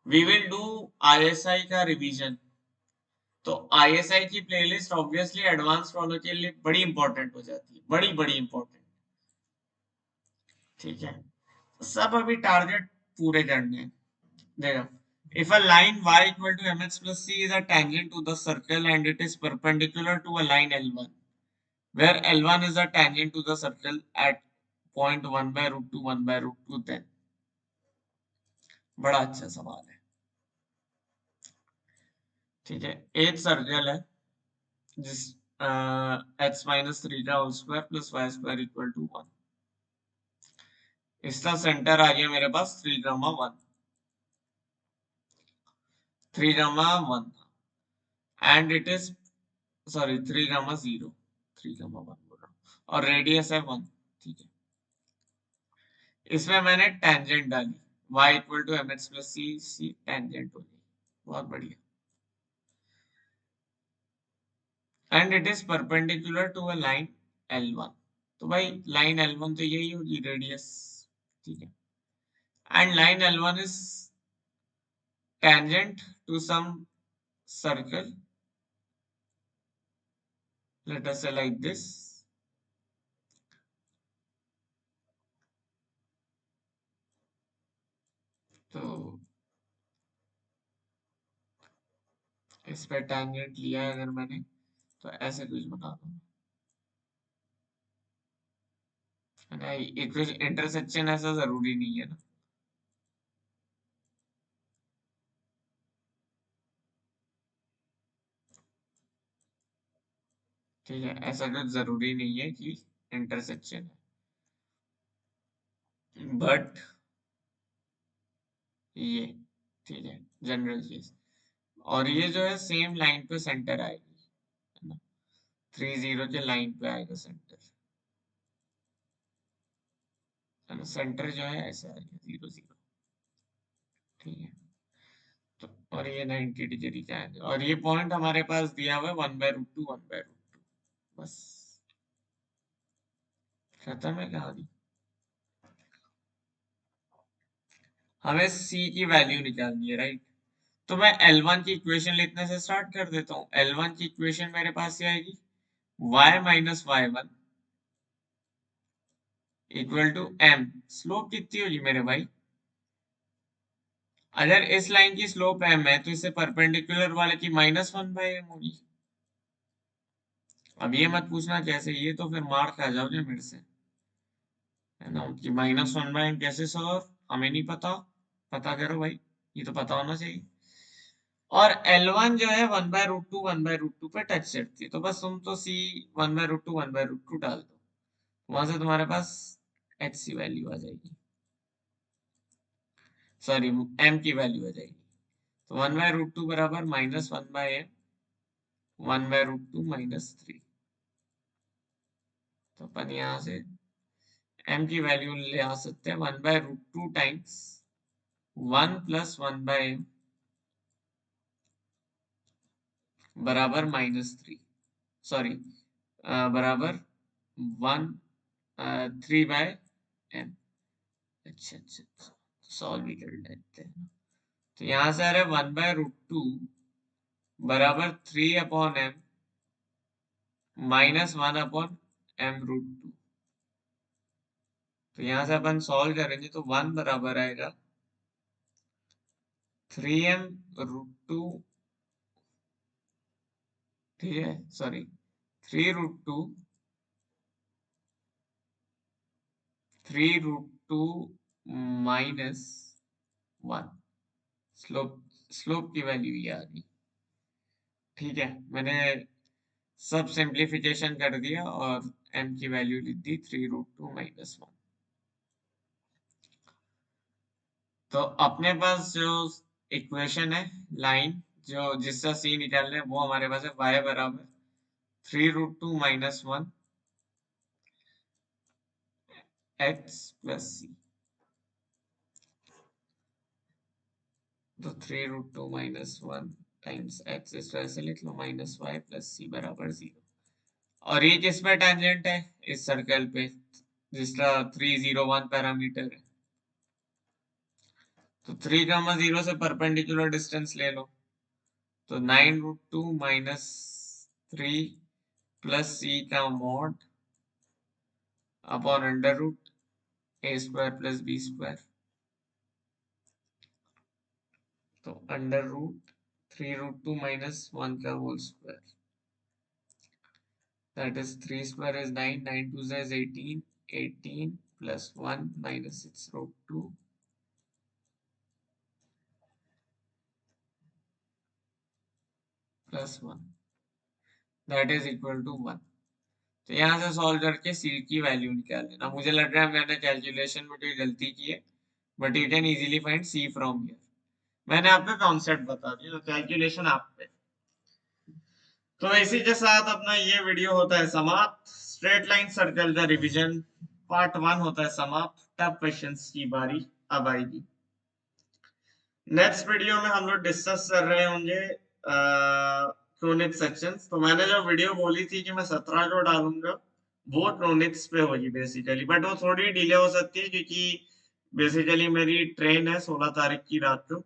वी विल डू आईएसआई का रिवीजन। तो आईएसआई की प्लेलिस्ट ऑब्वियसली एडवांस वालों के लिए बड़ी इंपॉर्टेंट हो जाती है, बड़ी बड़ी इंपॉर्टेंट। ठीक है, सब अभी टारगेट पूरे करने हैं। देखो, if a line y equal to mx plus c is a tangent to the circle and it is perpendicular to a line L1, where L1 is a tangent to the circle at point 1 by root 2 1 by root 2, then बड़ा अच्छा सवाल है। ठीक है, एक circle है जिस x minus 3 का whole square plus Y square equal to 1। इसका सेंटर आ गया मेरे पास 3, 1, 3, 1 एंड इट इज, सॉरी 3, 0, 3, 1 बोल रहा हूँ, और रेडियस है 1। ठीक है, इसमें मैंने टेंजेंट डाली, y equal to M X plus C, C tangent हो गई, बहुत बढ़िया। And it is perpendicular to a line L1, तो भाई लाइन L1 तो यही होगी रेडियस। ठीक है, and line L1 is tangent to some circle, let us say like this. तो इस पे टेंजेंट लिया है अगर मैंने, तो ऐसे कुछ बना दूंगा है ना, एक इंटरसेक्शन ऐसा जरूरी नहीं है ना। ठीक है, ऐसा कुछ जरूरी नहीं है कि इंटरसेक्शन है, बट ये ठीक है जनरल चीज। और ये जो है सेम लाइन पे सेंटर आएगी, है ना, 3 0 के लाइन पे आएगा सेंटर, है ना, सेंटर जो है ऐसे आएगा 0 0। ठीक है, तो और ये 90 डिग्री का है, और ये पॉइंट हमारे पास दिया हुआ है 1 by root 2 1 by root 2। बस खत्म है कहानी। हमें c की वैल्यू निकालनी है, राइट? तो मैं L1 की इक्वेशन लिखने से स्टार्ट कर देता हूँ। L1 की इक्वेशन मेरे पास ये आएगी y minus Y one equal to m। Slope कितनी होगी मेरे भाई? अगर इस लाइन की स्लोप m है तो इससे परपेंडिकुलर वाले की -1/m होगी। अब ये मत पूछना कैसे, ये तो फिर मार खा जाओगे मेरे से, है ना? कि -1/m कैसे सर, हमें नहीं पता, पता करो भाई, ये तो पता होना चाहिए। और L1 जो है 1/√2 पे टच करती है, तो बस तुम तो C 1/√2 डाल दो, वहां से तुम्हारे पास HC वैल्यू आ जाएगी, सॉरी M की वैल्यू आ जाएगी। तो 1/√2 बराबर -1/m 1/√2 -3। तो अपन यहाँ से m की वैल्यू ले आ सकते हैं 1/√2 टाइम्स 1 + 1/m बराबर -3, सॉरी बराबर 3/m। अच्छा अच्छा अच्छा, सॉल्व भी कर लेते हैं। तो यहाँ से आ रहा है 1/√2 बराबर 3/m -1/m√2। तो यहाँ से अपन सॉल्व करेंगे तो 1 बराबर आएगा 3m√2, ठीक है, सॉरी 3√2 -1। स्लोप स्लोप की वैल्यू ये आ गई। ठीक है, मैंने सब सिंप्लीफिकेशन कर दिया और m की वैल्यू लिख दी 3√2 -1। तो अपने पास जो इक्वेशन है, लाइन जो जिसका c निकाल रहे हैं, वो हमारे पास है y बराबर 3√2 -1 x + c। तो 3√2 -1 टाइम्स x इस तरह से लिख लो -y + c बराबर 0। और ये किस पे टेंजेंट है? इस सर्कल पे जिसका 301 पैरामीटर है। तो 3, 0 से परपेंडिकुलर डिस्टेंस ले लो, तो 9√2 -3 + c का मॉड अपॉन √a² + b²। तो √3√2 -1 का whole square, that is 3² is 9, 9 2 is 18, 18 + 1 - 6√2 + 1, that is equal to 1। तो यहाँ से सॉल्व करके c की वैल्यू निकाल लेना। मुझे लग रहा है मैंने कैलकुलेशन में कोई गलती की है, but you can easily find c from here. मैंने आपको कॉन्सेप्ट बता दिया, तो कैलकुलेशन आप पे। तो इसी के साथ अपना ये वीडियो होता है समाप्त। स्ट्रेट लाइन सर्कल का रिवीजन पार्ट 1 होता है समाप्त। टफ क्वेश्चंस की बारी अब आएगी। नेक्स्ट वीडियो में हम लोग डिस्कस कर रहे होंगे क्रोनिक सेक्शंस। तो मैंने जो वीडियो बोली थी कि मैं 17 को डालूंगा, वो क्रोनिक्स पे होगी बेसिकली, बट वो थोड़ी डिले हो सकती है क्योंकि बेसिकली मेरी ट्रेन है 16 तारीख की रात को,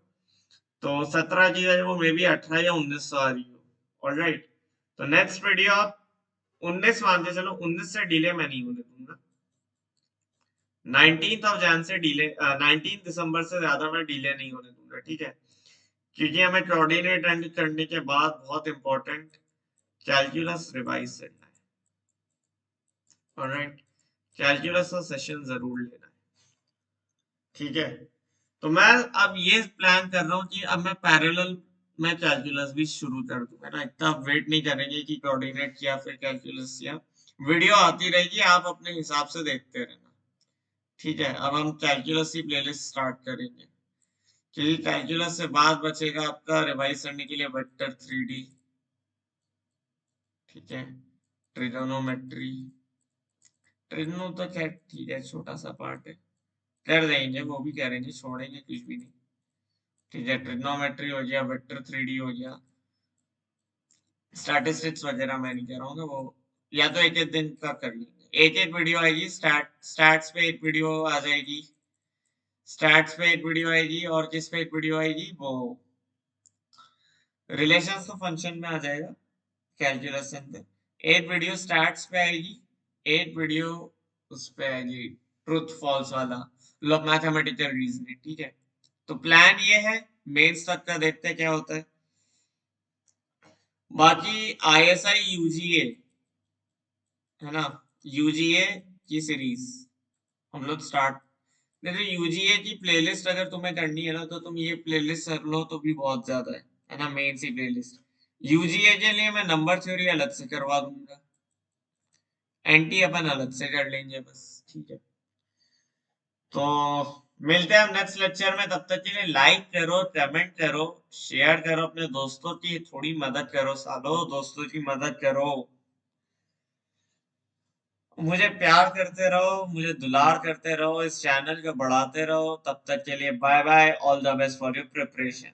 तो 17 की जगह वो मे बी 18 या 19 आ रही हो। ऑलराइट, तो नेक्स्ट वीडियो आप 19 मान के चलो, 19 से डिले मैं नहीं होने दूंगा। 19 से डिले 19 दिसंबर से ज्यादा मैं डिले नहीं होने दूंगा, ठीक है? क्योंकि हमें कोऑर्डिनेट एंड करने के बाद बहुत इंपॉर्टेंट कैलकुलस रिवाइज करना है। ऑलराइट, कैलकुलस का सेशन जरूर लेना है, ठीक है? तो मैं अब ये प्लान कर रहा हूँ कि अब मैं पैरेलल में कैलकुलस भी शुरू कर दूं, है ना? इतना वेट नहीं करेंगे कि कोऑर्डिनेट किया फिर कैलकुलस किया। वीडियो आती रहेगी, आप अपने हिसाब से देखते रहना, ठीक है? अब हम कैलकुलस की प्लेलिस्ट स्टार्ट करेंगे, क्योंकि कैलकुलस से बाद बचेगा आपका रिवाइज करने के लिए वेक्टर 3D, ठीक है? ट्रिगोनोमेट्री, ट्रिग्नो तो खैर ठीक है, छोटा सा पार्ट है, कर देंगे, वो भी करेंगे, छोड़ेंगे कुछ भी नहीं, ठीक है? ट्रिग्नोमेट्री हो गया, वेक्टर 3D हो गया, स्टैटिस्टिक्स वगैरह मैं नहीं कह रहा हूँ, वो या तो एक एक दिन का कर लेंगे, एक एक वीडियो आएगी, स्टैट्स पे एक वीडियो आ जाएगी, स्टैट्स पे एक वीडियो आएगी, और किस पे एक वीडियो आएगी, वो रिलेशंस तो फंक्शन में आ जाएगा कैलकुलेशन पे। एक वीडियो स्टैट्स पे आएगी, एक वीडियो उस पे आएगी ट्रूथ फॉल्स वाला, मतलब मैथमेटिकल रीजनिंग, ठीक है। तो प्लान ये है, मेंस तक का देखते हैं क्या होता है। बाकी आईएसआई यूजीए है ना, यूजीए की सीरीज हम लोग स्टार्ट, देखो यूजीए की प्लेलिस्ट अगर तुम्हें करनी है ना, तो तुम ये प्लेलिस्ट कर लो तो भी बहुत ज्यादा है ना, मेन सी प्लेलिस्ट। यूजीए के लिए मैं नंबर थ्योरी अलग से करवा दूंगा, एंटी अपन अलग से कर लेंगे बस, ठीक है। तो मिलते हैं हम नेक्स्ट लेक्चर में, तब तक के लिए लाइक करो, कमेंट करो, शेयर करो, अपने दोस्तों की थोड़ी मदद करो, सालो दोस्तों की मदद करो, मुझे प्यार करते रहो, मुझे दुलार करते रहो, इस चैनल को बढ़ाते रहो। तब तक के लिए bye bye, all the best for your preparation.